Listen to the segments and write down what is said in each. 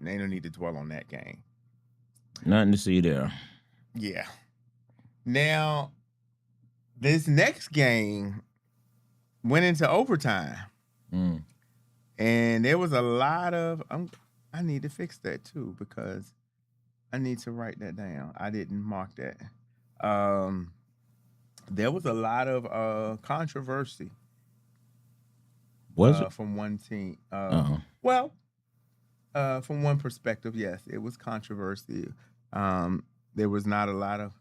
Ain't no need to dwell on that game. Nothing to see there. Yeah. Now, this next game went into overtime. And there was a lot of I need to fix that too because I need to write that down. I didn't mark that. There was a lot of controversy. Was it? From one team? Well, from one perspective, yes, it was controversy. There was not a lot of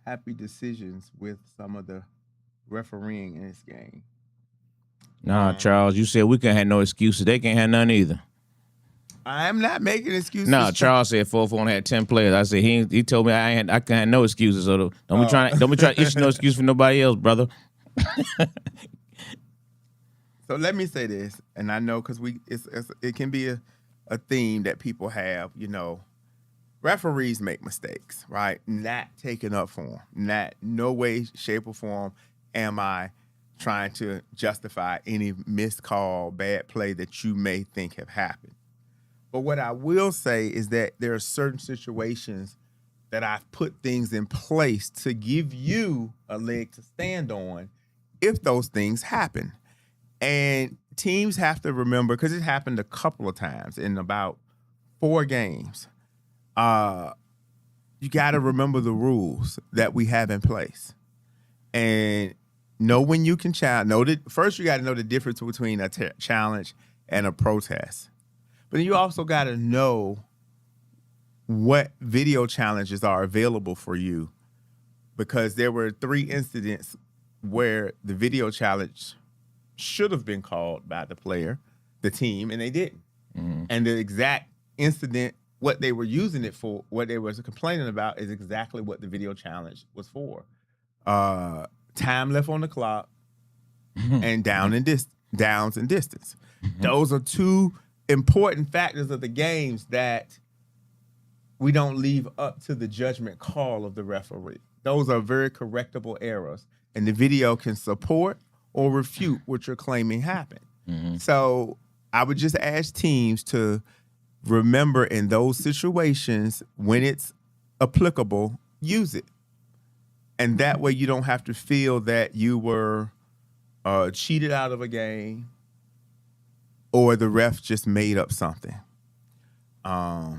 happy decisions with some of the refereeing in this game. Nah, Charles, you said we can't have no excuses. They can't have none either. I'm not making excuses. No, Charles said 4-4 only had 10 players. I said he told me I can't have no excuses. So don't be trying to issue no excuse for nobody else, brother. So let me say this, and I know because it can be a theme that people have. Referees make mistakes, right? Not taken up for them. Not no way, shape, or form am I trying to justify any missed call, bad play that you may think have happened. But what I will say is that there are certain situations that I've put things in place to give you a leg to stand on if those things happen. And teams have to remember, because it happened a couple of times in about 4 games, you got to remember the rules that we have in place. And know when you can challenge. First, you got to know the difference between a challenge and a protest. But you also got to know what video challenges are available for you, because there were 3 incidents where the video challenge should have been called by the player, the team, and they didn't. Mm-hmm. And the exact incident, what they were using it for, what they were complaining about, is exactly what the video challenge was for. Time left on the clock and downs and distance. Those are 2 important factors of the games that we don't leave up to the judgment call of the referee. Those are very correctable errors, and the video can support or refute what you're claiming happened. Mm-hmm. So I would just ask teams to remember, in those situations, when it's applicable, use it. And that way you don't have to feel that you were cheated out of a game or the ref just made up something. But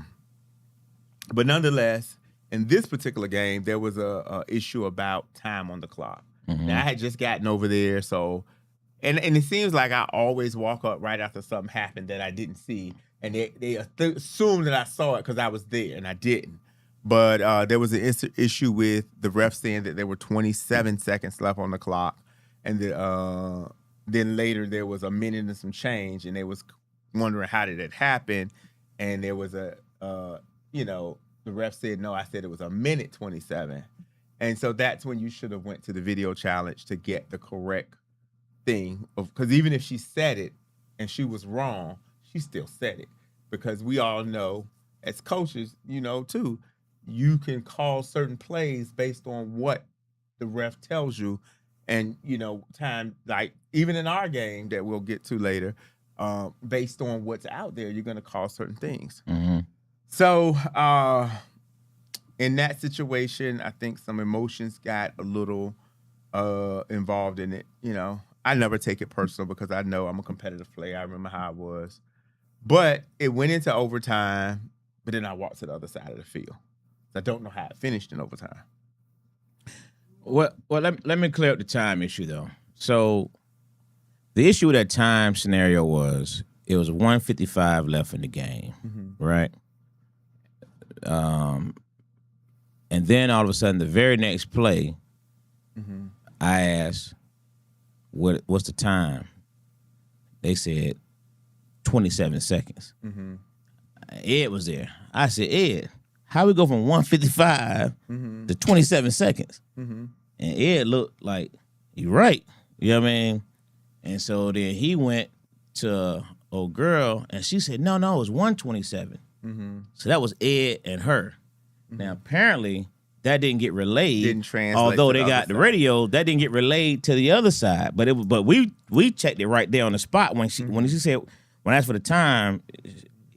nonetheless, in this particular game, there was a issue about time on the clock. Mm-hmm. Now, I had just gotten over there, so and it seems like I always walk up right after something happened that I didn't see, and they assumed that I saw it because I was there, and I didn't. But there was an issue with the ref saying that there were 27 seconds left on the clock, and then later there was a minute and some change, and they was wondering how did it happen, and there was the ref said no, I said it was a minute 27, and so that's when you should have went to the video challenge to get the correct thing, because even if she said it and she was wrong, she still said it, because we all know as coaches, too, you can call certain plays based on what the ref tells you. And, time, like even in our game that we'll get to later, based on what's out there, you're going to call certain things. Mm-hmm. So in that situation, I think some emotions got a little involved in it. I never take it personal because I know I'm a competitive player. I remember how I was. But it went into overtime, but then I walked to the other side of the field. I don't know how it finished in overtime. Well, let me clear up the time issue, though. So the issue with that time scenario was it was 1:55 left in the game, mm-hmm. right? And then all of a sudden, the very next play, mm-hmm. I asked, what's the time? They said 27 seconds. Mm-hmm. Ed was there. I said, Ed, how we go from 1:55 mm-hmm. to 27 seconds? Mm-hmm. And Ed looked like, you're right. You know what I mean? And so then he went to old girl, and she said, no, it was 1:27. Mm-hmm. So that was Ed and her. Mm-hmm. Now, apparently, that didn't get relayed. Didn't translate. Although they got the radio, that didn't get relayed to the other side. But we checked it right there on the spot when she said, when I asked for the time,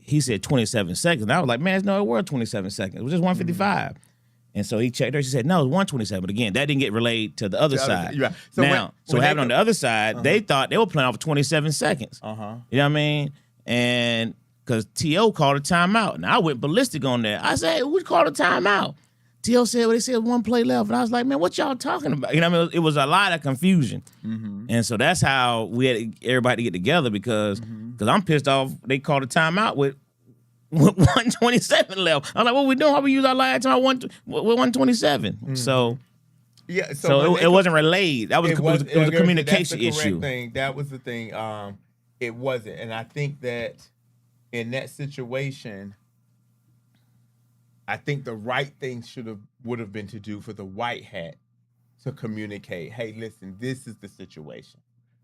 he said 27 seconds. And I was like, man, no, it was 27 seconds. It was just 155. And so he checked her. She said, no, it was 127. But again, that didn't get relayed to the other side. Yeah. So what happened on the other side, they thought they were playing off 27 seconds. You know what I mean? And because T.O. called a timeout. And I went ballistic on that. I said, who called a timeout? T.O. said, well, they said one play left. And I was like, man, what y'all talking about? You know what I mean? It was a lot of confusion. And so that's how we had everybody to get together because I'm pissed off. They called a timeout with 127 left. I was like, what we doing? How we use our last time with 127? So yeah, so it wasn't relayed. That was it was a communication issue. That was the thing. It wasn't, and I think that in that situation, I think the right thing would have been to do for the white hat to communicate. Hey, listen, this is the situation,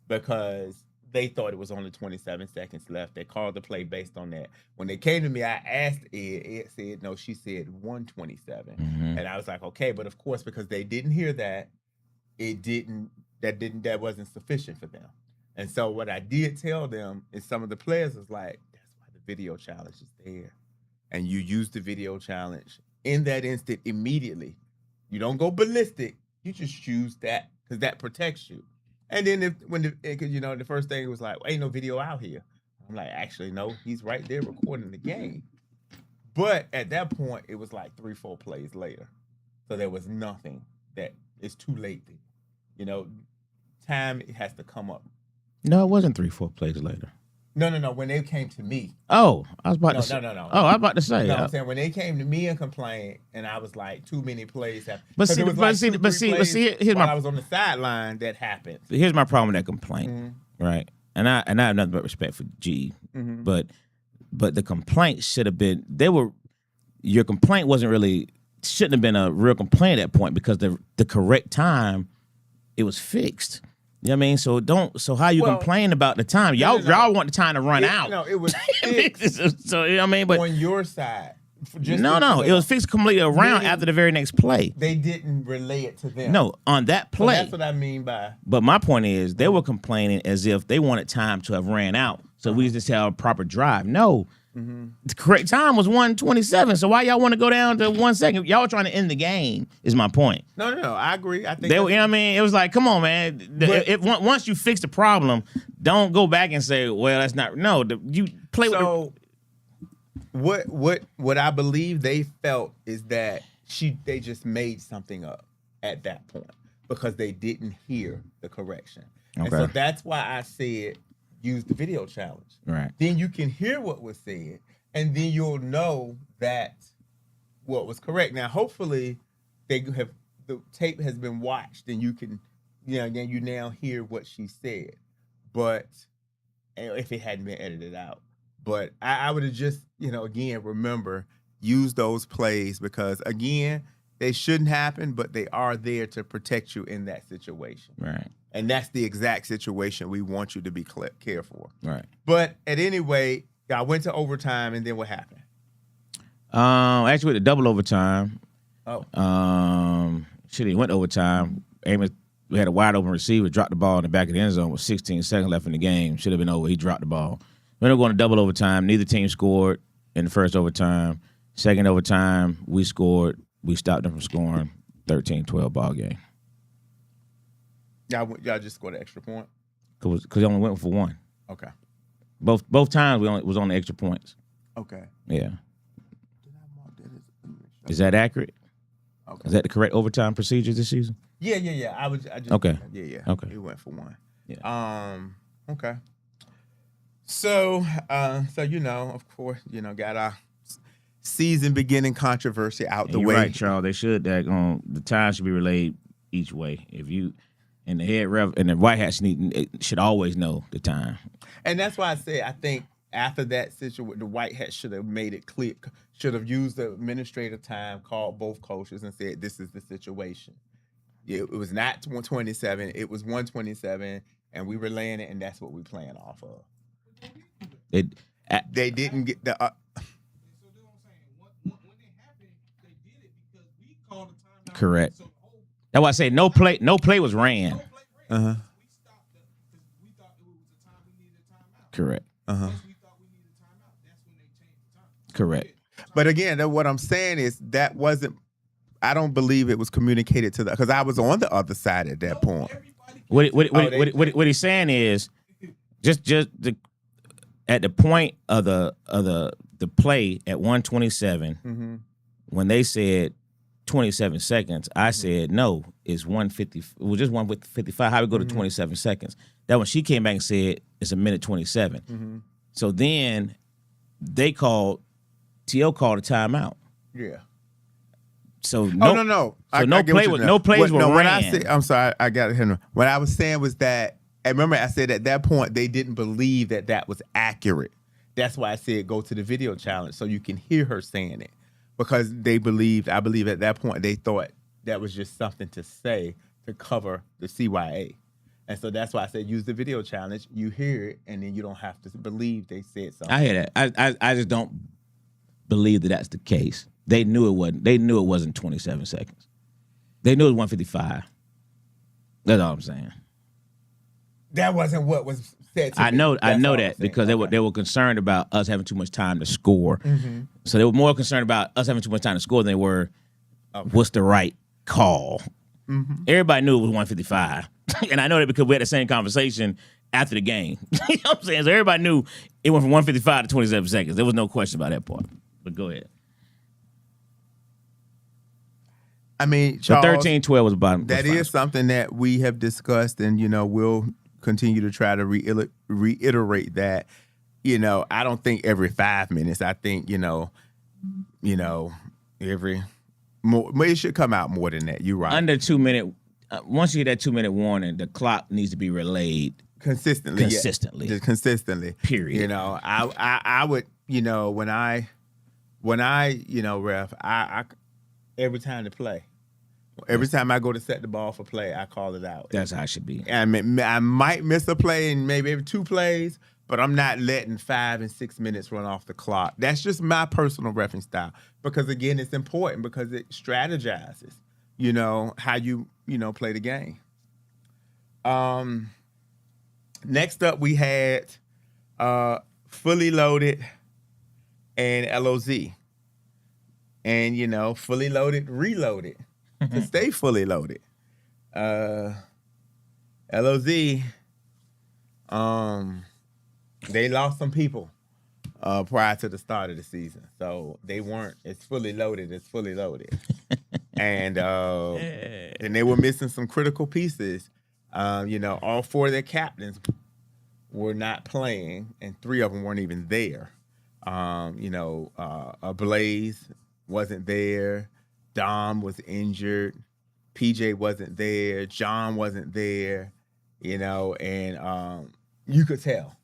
because they thought it was only 27 seconds left. They called the play based on that. When they came to me, I asked Ed. Ed said, no, she said 127. And I was like, okay, but of course, because they didn't hear that, that wasn't sufficient for them. And so what I did tell them is some of the players was like, that's why the video challenge is there. And you use the video challenge in that instant immediately. You don't go ballistic. You just use that because that protects you. And then the first thing was like, ain't no video out here. I'm like, actually, no, he's right there recording the game. But at that point, it was like 3-4 plays later. So there was nothing that it's too late. Time has to come up. No, it wasn't 3-4 plays later. No. When they came to me. Oh, I was about to say. No. Oh, I was about to say. No, I'm saying when they came to me and complained, and I was like, too many plays happened. But see, here's while I was on the sideline, that happened. Here's my problem with that complaint, right? And I have nothing but respect for G, but the complaint should have been your complaint shouldn't have been a real complaint at that point because the correct time it was fixed. You know what I mean? So how you complain about the time? Y'all want the time to run out. No, it was fixed. So you know what I mean? But on your side. It was fixed completely around after the very next play. They didn't relay it to them. No, on that play. So that's what I mean by. But my point is, they were complaining as if they wanted time to have ran out, so we just have a proper drive. No, the correct time was 127. So why y'all want to go down to 1 second? Y'all were trying to end the game. Is my point. No. I agree. I think you know what I mean. It was like, come on, man. Once you fix the problem, don't go back and say, well, that's not. No, you play with. So what I believe they felt is that they just made something up at that point because they didn't hear the correction. Okay. And so that's why I said use the video challenge. Right. Then you can hear what was said, and then you'll know that what was correct. Now, hopefully, the tape has been watched, and you can, you now hear what she said. But if it hadn't been edited out, but I would have just, again, remember, use those plays because again, they shouldn't happen, but they are there to protect you in that situation. Right. And that's the exact situation we want you to be careful. Right. But at any rate, I went to overtime, and then what happened? Actually, with the double overtime. Oh. He went to overtime. Amos, we had a wide open receiver, dropped the ball in the back of the end zone with 16 seconds left in the game. Should have been over. He dropped the ball. We ended up going to double overtime. Neither team scored in the first overtime. Second overtime, we scored. We stopped them from scoring. 13-12 ball game. Y'all just scored an extra point? Because they only went for one. Okay. Both times was on the extra points. Okay. Yeah. Is that accurate? Okay. Is that the correct overtime procedure this season? Yeah. I just okay. Yeah. Okay. It went for one. Yeah. Okay. So of course, got our season beginning controversy out the way. Right, Charles. They should. The time should be relayed each way. If you and the head ref and the white hats should always know the time. And that's why I say I think after that situation, the white hat should have made it clear. Should have used the administrative time, called both coaches, and said, "This is the situation." It was not 127; it was 127, and we were laying it, and that's what we playing off of. They didn't get the. Correct. That's why I say no play was ran. Uh-huh. Correct. Uh-huh. Correct. But again, what I'm saying is that wasn't. I don't believe it was communicated to because I was on the other side at that point. What he's saying is just at the point of the play at 127, when they said 27 seconds, I said no, it's 150. Well, just 155. How we go to 27 seconds? That when she came back and said it's a minute 27. So then they called TL called a timeout. Yeah. So no. So no plays were ran. When I said, I'm sorry, I got it. What I was saying was that, and remember I said at that point they didn't believe that was accurate. That's why I said go to the video challenge so you can hear her saying it, because I believe at that point they thought that was just something to say to cover the CYA. And so that's why I said use the video challenge. You hear it, and then you don't have to believe they said something. I hear that. I just don't believe that that's the case. They knew it wasn't. They knew it wasn't 27 seconds. They knew it was 155. That's all I'm saying. That wasn't what was said to I me. know that because they were concerned about us having too much time to score. So they were more concerned about us having too much time to score than they were what's the right call. Everybody knew it was 155. And I know that because we had the same conversation after the game. You know what I'm saying? So everybody knew it went from 155 to 27 seconds. There was no question about that part. But go ahead. I mean, Charles, 13-12 was bottom. That is something that we have discussed, and we'll continue to try to reiterate that. I don't think every 5 minutes. I think every more. It should come out more than that. You're right. Under 2 minute. Once you hit that 2 minute warning, the clock needs to be relayed consistently. Just consistently. Period. I would. When I ref, I every time to play. Every time I go to set the ball for play, I call it out. That's how it should be. I might miss a play and maybe every 2 plays, but I'm not letting 5 and 6 minutes run off the clock. That's just my personal reference style. Because again, it's important because it strategizes, how you, play the game. Next up we had Fully Loaded and LOZ. And, Fully Loaded, reloaded. To stay fully loaded. LOZ, they lost some people prior to the start of the season. So they weren't as fully loaded as fully loaded. And they were missing some critical pieces. All 4 of their captains were not playing, and 3 of them weren't even there. Blaze wasn't there. Dom was injured. PJ wasn't there. John wasn't there. And you could tell.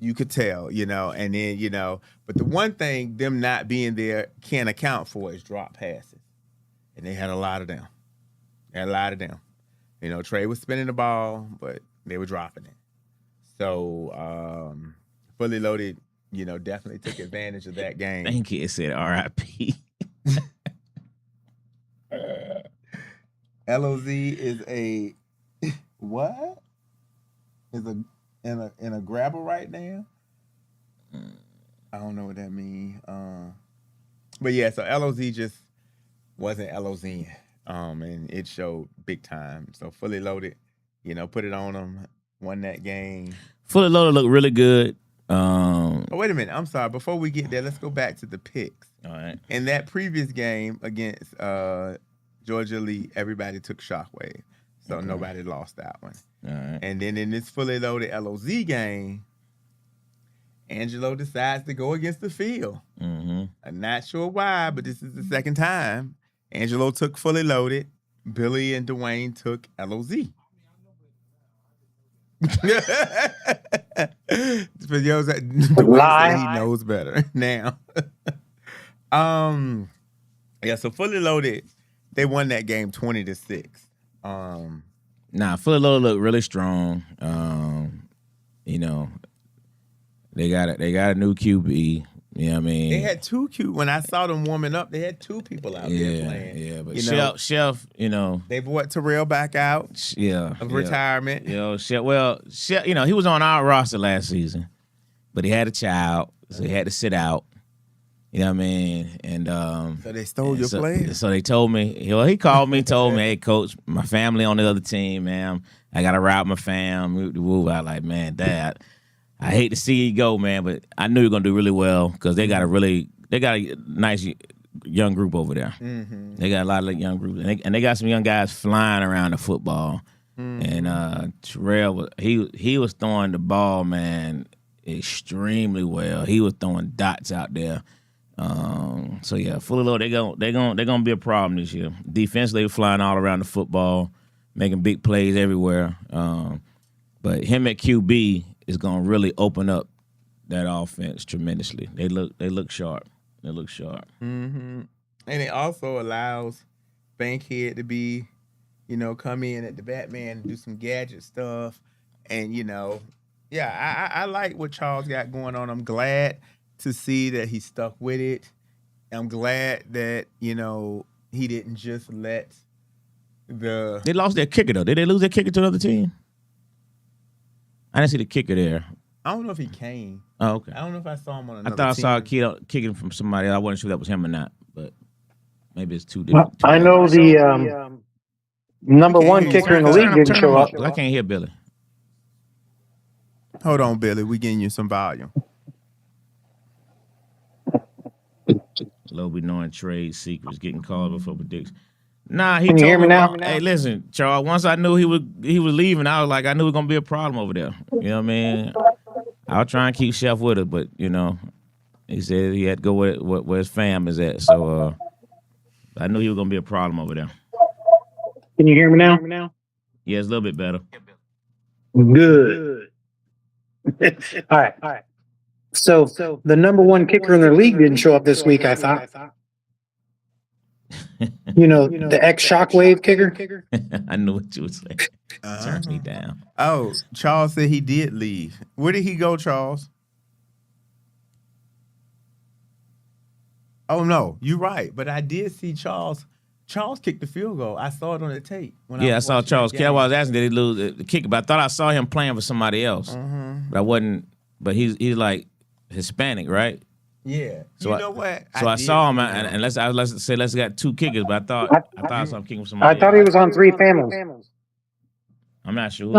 And then, but the one thing them not being there can't account for is drop passes. And they had a lot of them. Trey was spinning the ball, but they were dropping it. So, Fully Loaded, definitely took advantage of that game. Thank you. It said RIP. LOZ is a what? Is in a grabber right now? I don't know what that means. But yeah, so LOZ just wasn't LOZing. And it showed big time. So Fully Loaded, put it on them, won that game. Fully Loaded looked really good. Oh, wait a minute. I'm sorry. Before we get there, let's go back to the picks. All right. In that previous game against Georgia Elite, everybody took Shockwave. So nobody lost that one. All right. And then in this Fully Loaded LOZ game, Angelo decides to go against the field. I'm not sure why, but this is the second time. Angelo took Fully Loaded. Billy and Dwayne took LOZ. Dwayne said he knows better now. So Fully Loaded, they won that game 20-6. Fully Loaded looked really strong. They got a new QB. You know what I mean? They had 2 when I saw them warming up, they had 2 people out there playing. Yeah, but Chef, they brought Terrell back out of retirement. Chef, he was on our roster last season, but he had a child, so he had to sit out. You know what I mean? And So they stole your player? So they told me, he called me, told me, hey, coach, my family on the other team, man. I got to route my fam. I was like, man, Dad, I hate to see you go, man, but I knew you were going to do really well because they got a nice young group over there. Mm-hmm. They got a lot of young groups. And they got some young guys flying around the football. Mm-hmm. And Terrell, he was throwing the ball, man, extremely well. He was throwing dots out there. So yeah, fully loaded. They're gonna be a problem this year. Defensively, flying all around the football, making big plays everywhere. But him at QB is gonna really open up that offense tremendously. They look sharp. They look sharp. Mm-hmm. And it also allows Bankhead to be, come in at the Batman and do some gadget stuff. And I like what Charles got going on. I'm glad to see that he stuck with it. I'm glad that, he didn't just let They lost their kicker, though. Did they lose their kicker to another team? I didn't see the kicker there. I don't know if he came. Oh, okay. I don't know if I saw him on another team. I saw a kid kicking from somebody. I wasn't sure if that was him or not, but maybe it's two different. I know the number one kicker in the league didn't show up. I can't hear Billy. Hold on, Billy. We're getting you some volume. Lobe knowing trade secrets, getting called before predictions. Nah, Can you hear me now? Hey, listen, Charles. Once I knew he was leaving, I was like, I knew it was gonna be a problem over there. You know what I mean? I'll try and keep Chef with it, but he said he had to go where his fam is at. So I knew he was gonna be a problem over there. Can you hear me now? Yeah, it's a little bit better. Good. All right. So the number one kicker in the league didn't show up this week, I thought. The ex-Shockwave kicker? I knew what you would say. Turn me down. Oh, Charles said he did leave. Where did he go, Charles? Oh, no, you're right. But I did see Charles. Charles kicked the field goal. I saw it on the tape. I saw Charles. I was asking, did he lose the kicker? But I thought I saw him playing for somebody else. But I wasn't. But he's like Hispanic, right? Yeah. So you know what? I saw him, and let's got two kickers. But I thought I saw him kicking for somebody. I thought he was on three families. I'm not sure.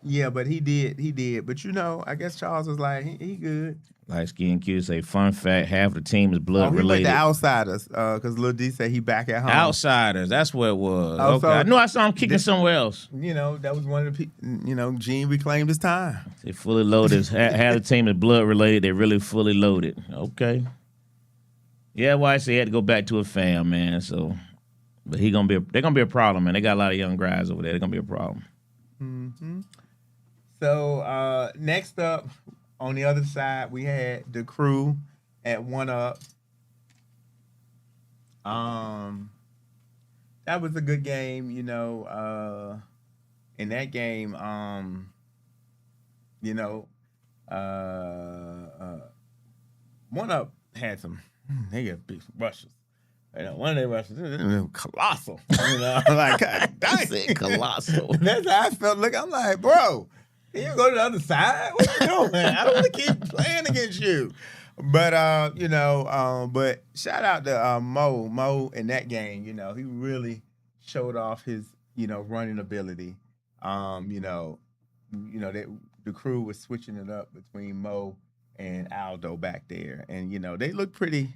Yeah, but he did. But I guess Charles was like, he good. Light skin kids say, fun fact, half the team is blood related. He went to Outsiders, because Lil D said he back at home. Outsiders, that's what it was. Okay. I knew I saw him kicking somewhere else. That was one of the people, Gene reclaimed his time. They fully loaded. Half the team is blood related. They really fully loaded. Okay. Yeah, well, I say he had to go back to a fam, man. So, but they're gonna be a problem, man. They got a lot of young guys over there. They're gonna be a problem. Mm-hmm. So next up, on the other side, we had the Crew at 1-up. That was a good game, in that game, 1-up had they got big rushes. One of their rushes, colossal. Like, God dang. Colossal. That's how I felt. Look, I'm like, bro, can you go to the other side? What you doing? I don't want to keep playing against you. But, but shout out to Mo. Mo in that game, he really showed off his, running ability. The Crew was switching it up between Mo and Aldo back there. And, they looked pretty,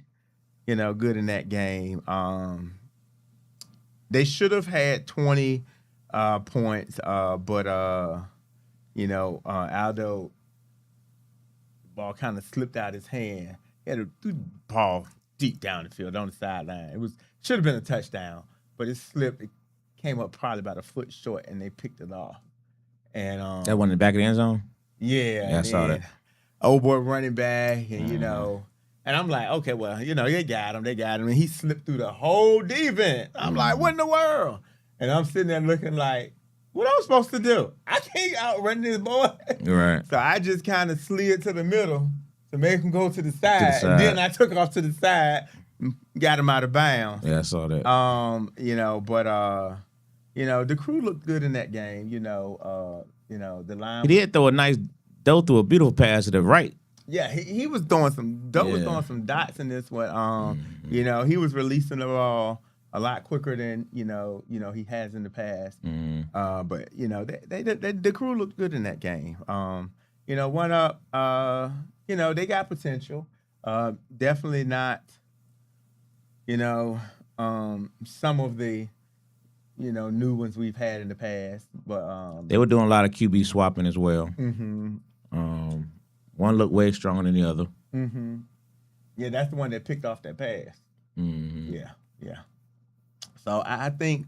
good in that game. They should have had 20 points, but Aldo, the ball kind of slipped out his hand. He had to threw the ball deep down the field on the sideline. It should have been a touchdown, but it slipped. It came up probably about a foot short, and they picked it off. And that one in the back of the end zone? Yeah, I saw that. Old boy running back, and and I'm like, okay, well, they got him, and he slipped through the whole defense. I'm like, what in the world? And I'm sitting there looking like, what I'm supposed to do? I can't outrun this boy. Right. So I just kind of slid to the middle to make him go to the side. And then I took off to the side, got him out of bounds. Yeah, I saw that. The Crew looked good in that game. The line. He did throw a nice Doe threw a beautiful pass to the right. Yeah, he was throwing some. Doe was Yeah. throwing some dots in this one. You know, he was releasing the ball a lot quicker than you know he has in the past. But you know, the crew looked good in that game. You know, one up. You know, they got potential. Definitely not. You know, some of the new ones we've had in the past, but They were doing a lot of QB swapping as well. One looked way stronger than the other. Yeah, that's the one that picked off that pass. Yeah. So I think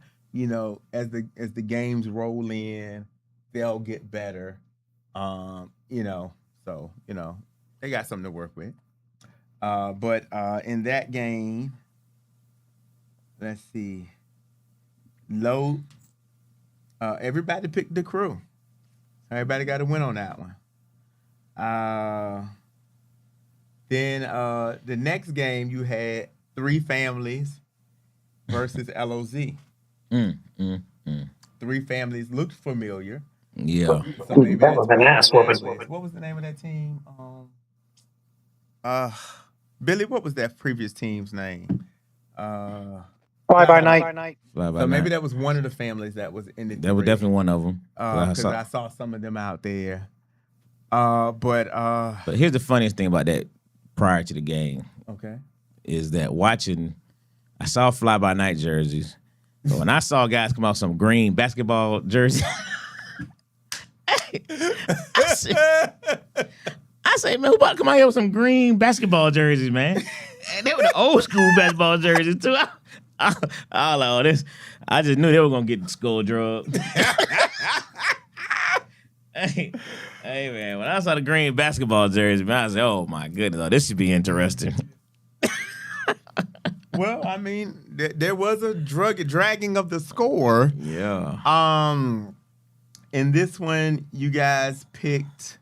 as the games roll in, they'll get better. So they got something to work with. But in that game, let's see. Everybody picked the crew. Everybody got a win on that one. Then the next game you had 3 families versus LOZ. 3 families looked familiar. Yeah. So maybe That was an ass whooping. what was the name of that team? Billy, what was that previous team's name? Fly by night. So maybe that was one of the families that was in the. That was definitely one of them. Because I saw some of them out there. But here's the funniest thing about that prior to the game okay. is that I saw fly by night jerseys, but when I saw guys come out some green basketball jerseys, I said, man, who about to come out here with some green basketball jerseys, man? And they were the old school basketball jerseys too. All this, I just knew they were gonna get the skull drugged. Hey, man, when I saw the green basketball jersey, man, I said, oh my goodness, this should be interesting. Well, I mean, there was a dragging of the score. Yeah. In this one, you guys picked.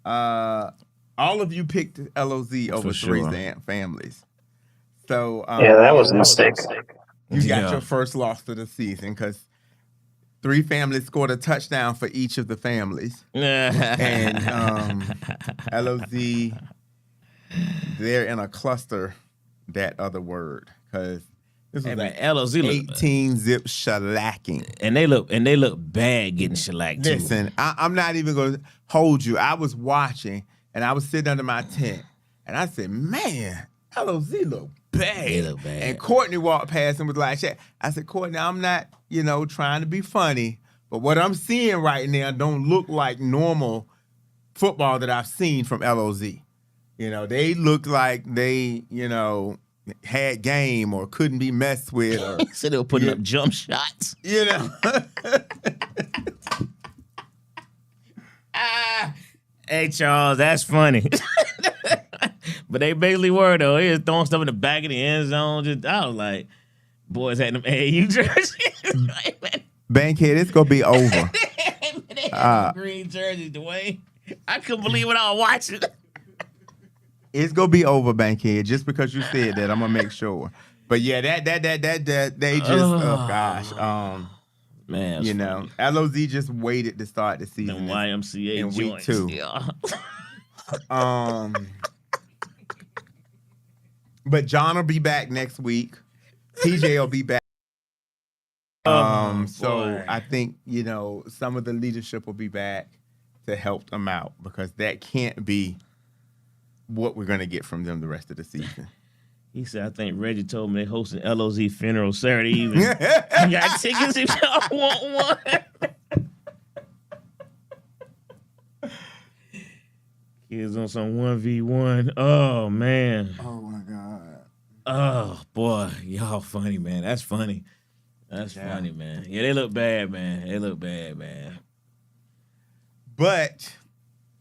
All of you picked LOZ over 3 families. So Yeah, that was a mistake. You got your first loss of the season because 3 families scored a touchdown for each of the families. And LOZ, they're in a cluster, that other word, because this was LOZ 18 zip shellacking. And they look bad getting shellacked too. Listen, I'm not even going to hold you. I was watching, and I was sitting under my tent, and I said, man, LOZ look bad. They look bad. And Courtney walked past and was like, shit. I said, Courtney, I'm not, trying to be funny, but what I'm seeing right now don't look like normal football that I've seen from LOZ. They look like they, had game or couldn't be messed with. Or, So they were putting up jump shots. Hey, Charles, that's funny. But they basically were, though. He was throwing stuff in the back of the end zone. I was like, boys had them AAU jerseys. Bankhead, it's going to be over. They had them green jerseys, Dwayne. I couldn't believe what I was watching. It's going to be over, Bankhead, just because you said that. I'm going to make sure. But yeah, that they just, oh gosh. Man, LOZ just waited to start the season. the YMCA in week joints. 2. Yeah. But John will be back next week. TJ will be back. So I think, some of the leadership will be back to help them out because that can't be what we're going to get from them the rest of the season. He said, I think Reggie told me they hosting LOZ funeral Saturday evening. I got tickets if y'all want one. Kids on some 1v1. Oh, man. Oh, my God. Oh, boy. Y'all funny, man. That's funny. That's funny, man. Yeah, they look bad, man. They look bad, man. But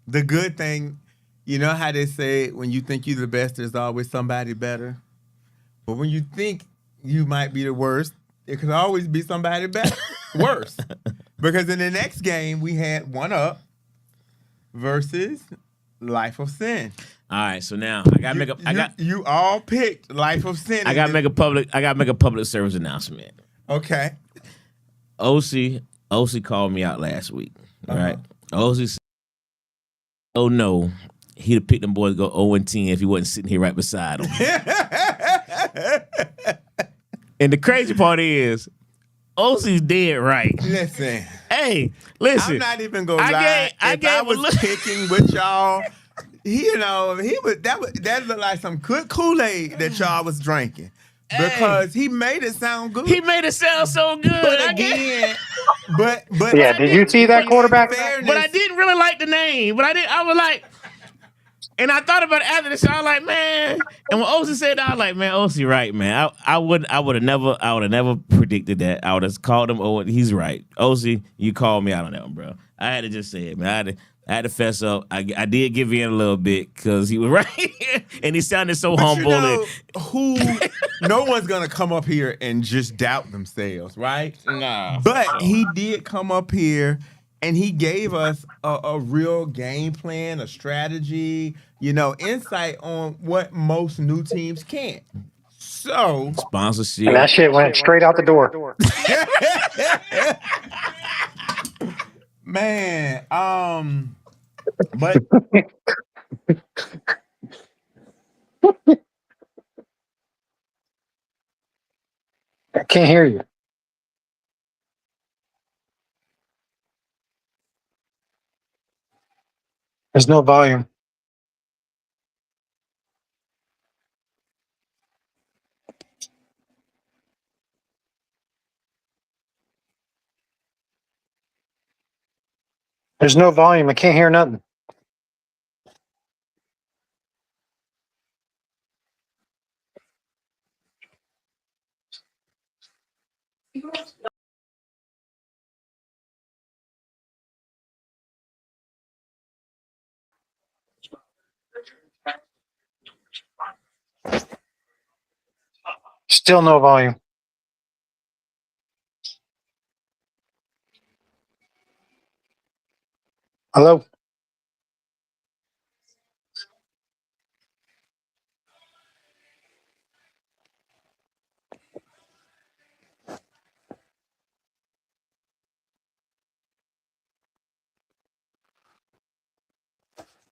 the good thing, you know how they say when you think you're the best, there's always somebody better? But when you think you might be the worst, it could always be somebody better, worse. Because in the next game, we had One Up versus Life of Sin. All right, so now I gotta make a. You all picked Life of Sin. I gotta make a public service announcement. Okay. OC called me out last week. Right. OC oh no, he'd have picked them boys to go 0-10 if he wasn't sitting here right beside him. And the crazy part is, OC's dead right. Listen, Hey, listen. I'm not even gonna lie. If I was picking with y'all, he was that looked like some good Kool-Aid that y'all was drinking. Because he made it sound good. He made it sound so good. But again, but Yeah, did you see that quarterback? But I didn't really like the name. But I was like, and I thought about it after the show. I was like, man. And when OC said that, I was like, man, OC right, man. I would have never predicted that. I would have called him. Oh, he's right. OC, you called me out on that one, bro. I had to just say it, man. I had to fess up. I did give in a little bit because he was right, and he sounded so humble. No one's gonna come up here and just doubt themselves, right? Nah. But he did come up here and he gave us a real game plan, a strategy, insight on what most new teams can't. So sponsorship. And that shit went straight out the door. Man, but I can't hear you. There's no volume. There's no volume. I can't hear nothing. Still no volume. Hello?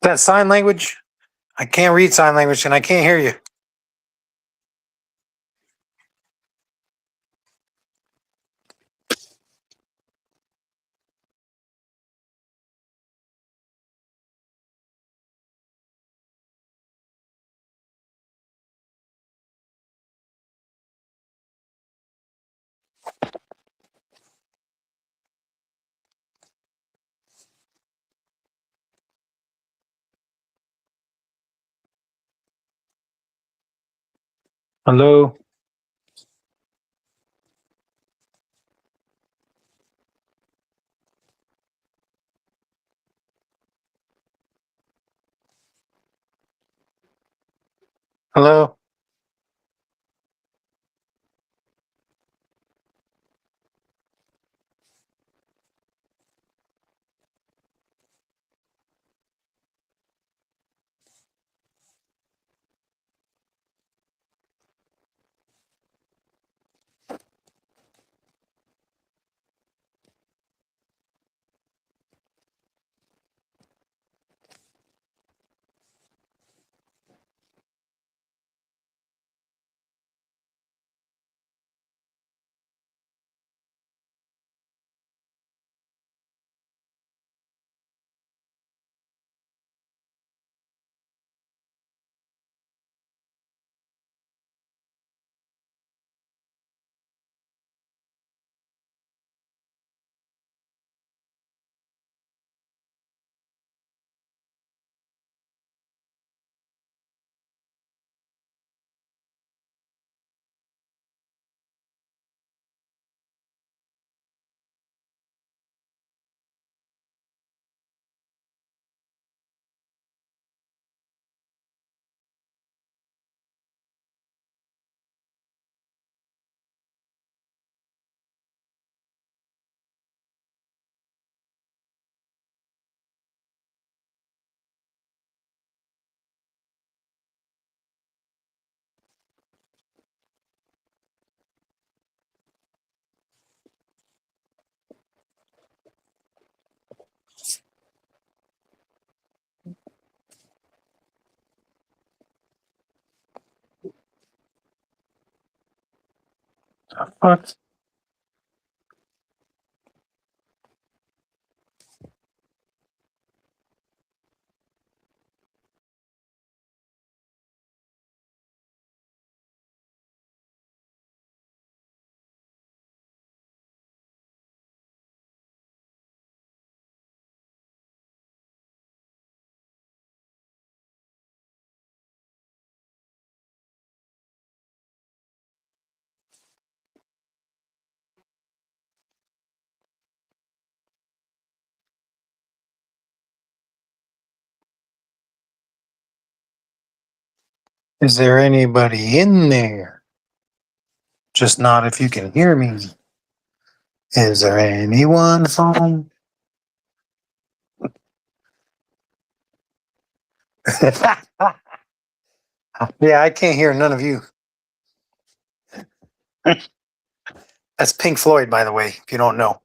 That sign language? I can't read sign language and I can't hear you. Hello? Hello? What? Is there anybody in there? Just not if you can hear me. Is there anyone home? Yeah, I can't hear none of you. That's Pink Floyd, by the way, if you don't know.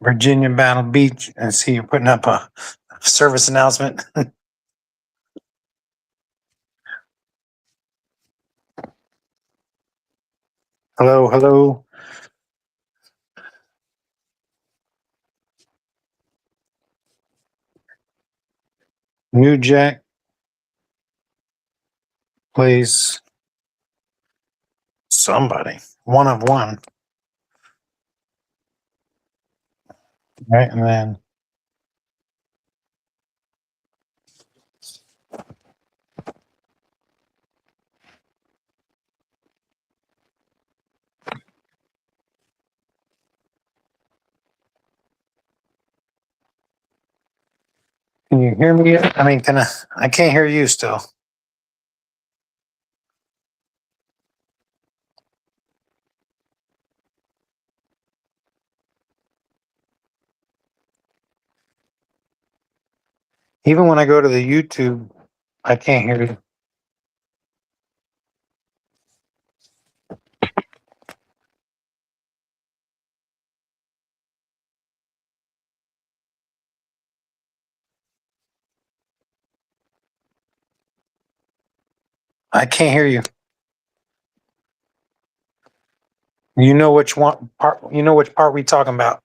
Virginia Battle Beach. I see you're putting up a service announcement. Hello, hello. New Jack plays somebody. One of one. Right, and then can you hear me? I mean, I can't hear you still. Even when I go to the YouTube, I can't hear you. I can't hear you. You know which one part? You know which part we talking about?